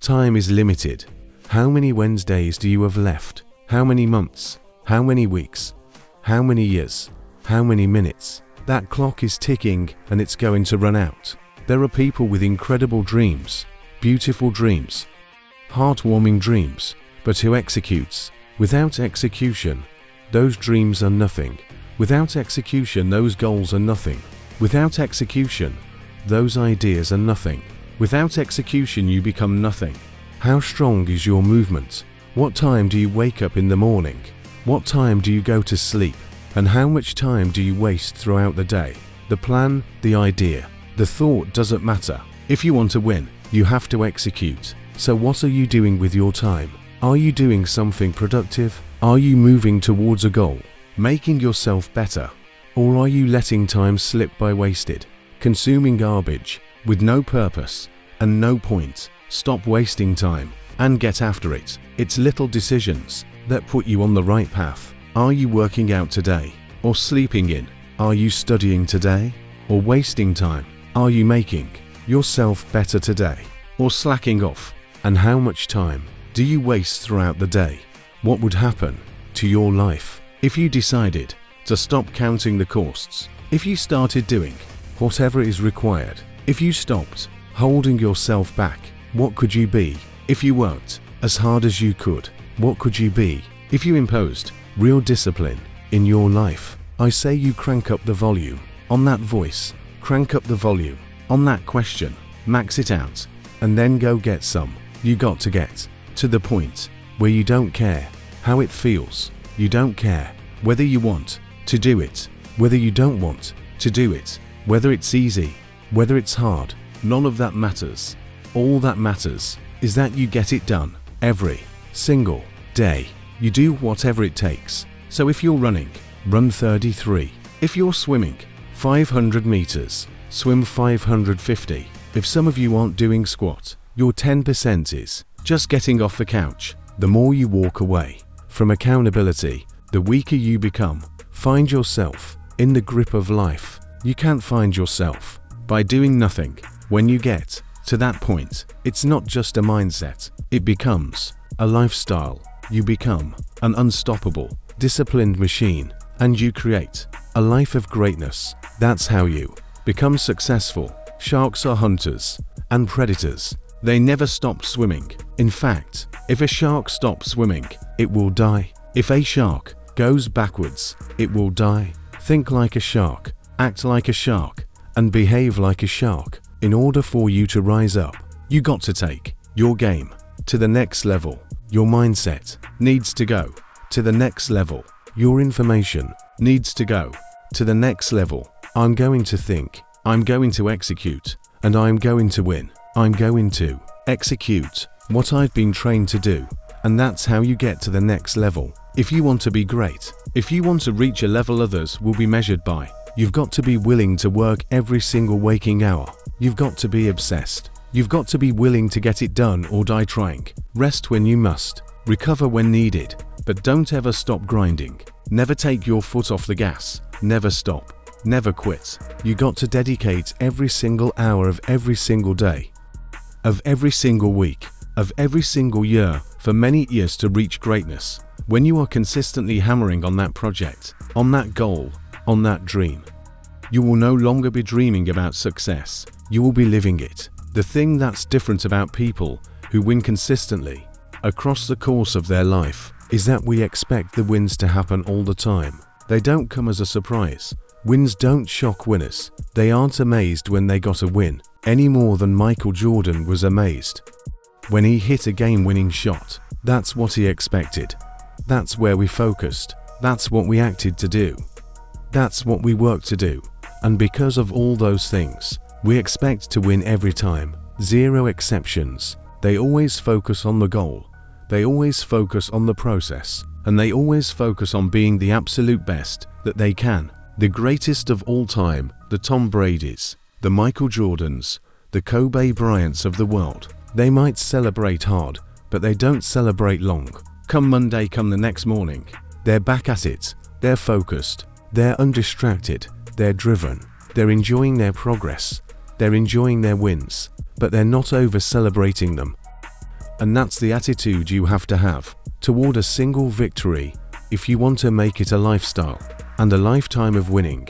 Time is limited. How many Wednesdays do you have left? How many months? How many weeks? How many years? How many minutes? That clock is ticking and it's going to run out. There are people with incredible dreams, beautiful dreams, heartwarming dreams, but who executes? Without execution, those dreams are nothing. Without execution, those goals are nothing. Without execution, those ideas are nothing. Without execution, you become nothing. How strong is your movement? What time do you wake up in the morning? What time do you go to sleep? And how much time do you waste throughout the day? The plan, the idea, the thought doesn't matter. If you want to win, you have to execute. So what are you doing with your time? Are you doing something productive? Are you moving towards a goal, making yourself better? Or are you letting time slip by wasted, consuming garbage with no purpose and no point? Stop wasting time and get after it. It's little decisions that put you on the right path. Are you working out today or sleeping in? Are you studying today or wasting time? Are you making yourself better today or slacking off? And how much time do you waste throughout the day? What would happen to your life if you decided to stop counting the costs? If you started doing whatever is required? If you stopped holding yourself back? What could you be? If you worked as hard as you could, what could you be? If you imposed real discipline in your life, I say you crank up the volume on that voice, crank up the volume on that question, max it out, and then go get some. You got to get to the point where you don't care how it feels. You don't care whether you want to do it, whether you don't want to do it, whether it's easy, whether it's hard. None of that matters. All that matters is that you get it done every single day. You do whatever it takes. So if you're running, run 33. If you're swimming 500 meters, swim 550. If some of you aren't doing squat, your 10% is just getting off the couch. The more you walk away from accountability, the weaker you become. Find yourself in the grip of life. You can't find yourself by doing nothing. When you get to that point, it's not just a mindset, it becomes a lifestyle. You become an unstoppable, disciplined machine, and you create a life of greatness. That's how you become successful. Sharks are hunters and predators. They never stop swimming. In fact, if a shark stops swimming, it will die. If a shark goes backwards, it will die. Think like a shark, act like a shark, and behave like a shark. In order for you to rise up, you got to take your game to the next level. Your mindset needs to go to the next level. Your information needs to go to the next level. I'm going to think, I'm going to execute, and I'm going to win. I'm going to execute what I've been trained to do. And that's how you get to the next level. If you want to be great, if you want to reach a level others will be measured by, you've got to be willing to work every single waking hour. You've got to be obsessed. You've got to be willing to get it done or die trying. Rest when you must. Recover when needed. But don't ever stop grinding. Never take your foot off the gas. Never stop. Never quit. You got to dedicate every single hour of every single day, of every single week, of every single year for many years to reach greatness. When you are consistently hammering on that project, on that goal, on that dream, you will no longer be dreaming about success. You will be living it. The thing that's different about people who win consistently across the course of their life is that we expect the wins to happen all the time. They don't come as a surprise. Wins don't shock winners. They aren't amazed when they got a win, any more than Michael Jordan was amazed when he hit a game-winning shot. That's what he expected. That's where we focused. That's what we acted to do. That's what we worked to do. And because of all those things, we expect to win every time. Zero exceptions. They always focus on the goal. They always focus on the process. And they always focus on being the absolute best that they can. The greatest of all time, the Tom Bradys, the Michael Jordans, the Kobe Bryants of the world. They might celebrate hard, but they don't celebrate long. Come Monday, come the next morning, they're back at it. They're focused. They're undistracted. They're driven. They're enjoying their progress. They're enjoying their wins, but they're not over celebrating them. And that's the attitude you have to have toward a single victory if you want to make it a lifestyle and a lifetime of winning.